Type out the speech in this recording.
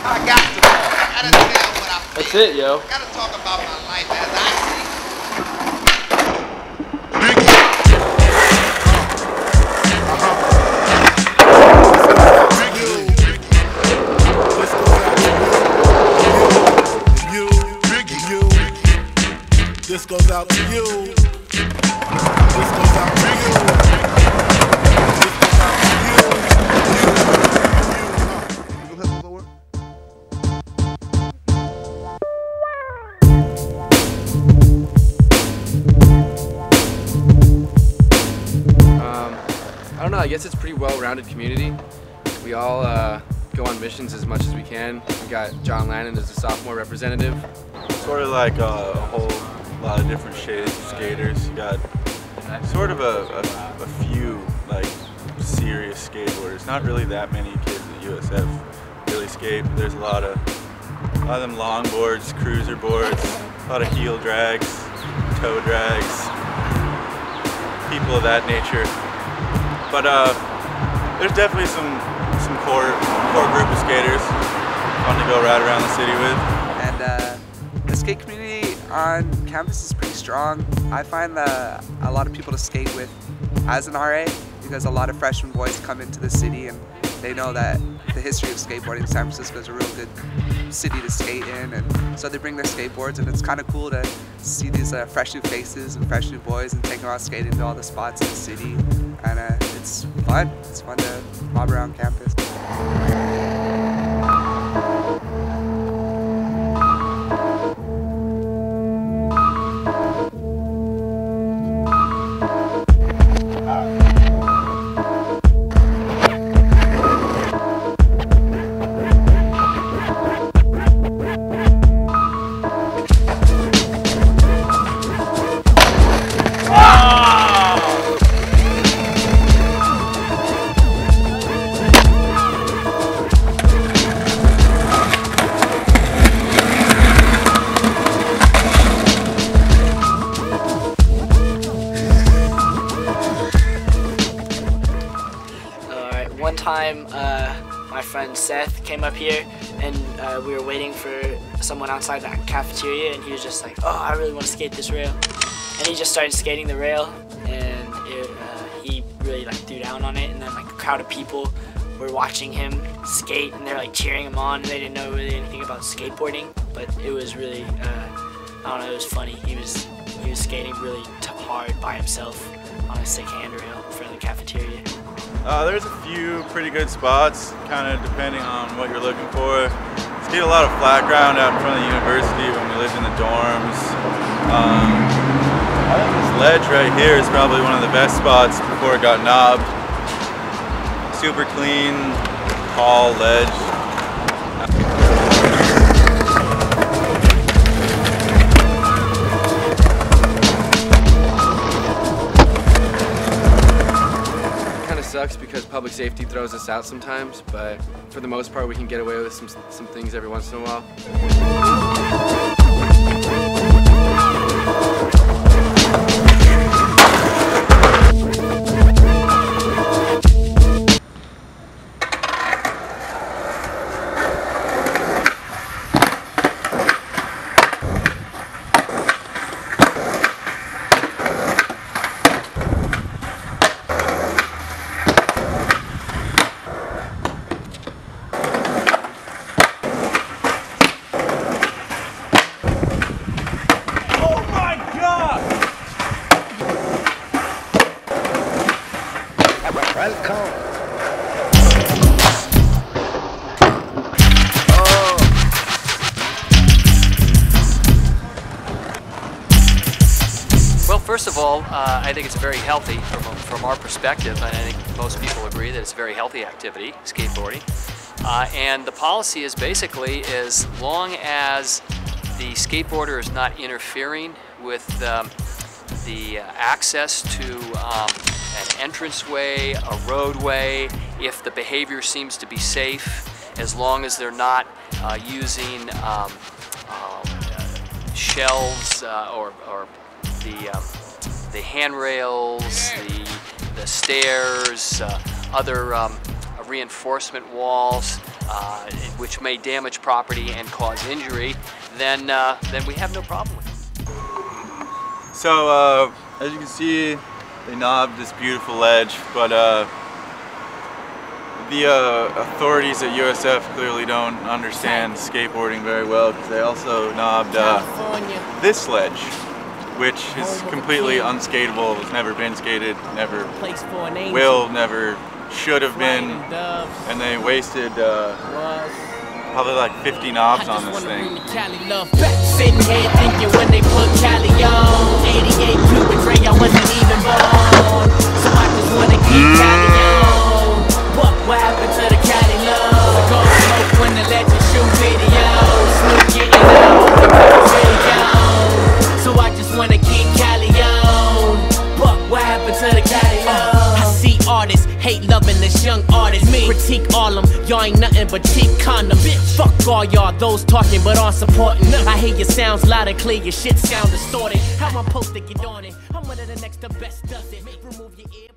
I got to talk. I gotta tell what I feel. That's it, yo. I gotta talk about my life as I see it. This goes out to you. This goes out to you. This goes out to you. I don't know, I guess it's a pretty well-rounded community. We all go on missions as much as we can. We got John Lannon as a sophomore representative. Sort of like a whole lot of different shades of skaters. You got sort of a few like serious skateboarders. Not really that many kids in the USF really skate, but there's a lot of them longboards, cruiser boards, a lot of heel drags, toe drags, people of that nature. But there's definitely some core group of skaters, fun to go ride around the city with. And the skate community on campus is pretty strong. I find that a lot of people to skate with as an RA, because a lot of freshman boys come into the city and they know that the history of skateboarding in San Francisco is a real good city to skate in, and so they bring their skateboards, and it's kind of cool to see these fresh new faces and fresh new boys and take them out skating to all the spots in the city, and it's fun. It's fun to mob around campus. One time, my friend Seth came up here, and we were waiting for someone outside the cafeteria, and he was just like, "Oh, I really want to skate this rail," and he just started skating the rail, and he really like threw down on it, and then like a crowd of people were watching him skate, and they're like cheering him on, and they didn't know really anything about skateboarding, but it was really, I don't know, it was funny. He was skating really hard by himself on a sick handrail in front of the cafeteria. There's a few pretty good spots, kind of depending on what you're looking for. Skate a lot of flat ground out in front of the university when we lived in the dorms. I think this ledge right here is probably one of the best spots before it got knobbed. Super clean, tall ledge. Sucks because public safety throws us out sometimes, but for the most part we can get away with some things every once in a while. Well, first of all, I think it's very healthy from our perspective, and I think most people agree that it's a very healthy activity, skateboarding. And the policy is basically as long as the skateboarder is not interfering with the access to an entranceway, a roadway, if the behavior seems to be safe, as long as they're not using shelves or the handrails, the stairs, other reinforcement walls, which may damage property and cause injury, then we have no problem with it. So as you can see, they knobbed this beautiful ledge, but the authorities at USF clearly don't understand skateboarding very well, because they also knobbed this ledge, which is completely unskateable. It's never been skated, never will, never should have been, and they wasted probably like 50 knobs on this thing. Sitting here thinking when they put Cali on 88 Cuban Ray, I wasn't even born. So I just wanna keep Cali on. What happened to the Cali love? Go smoke when the legend shoot videos. Snoop getting out, really gone. So I just wanna keep Cali on. What happened to the Cali love? I see artists hate loving this young artist. Me critique all them, y'all ain't nothing but cheap condoms. Fuck all y'all, those talking but aren't supporting. I hear your sounds loud and clear, your shit sound distorted. How I'm supposed to get on it? I'm one of the next, the best does it. Remove your ear.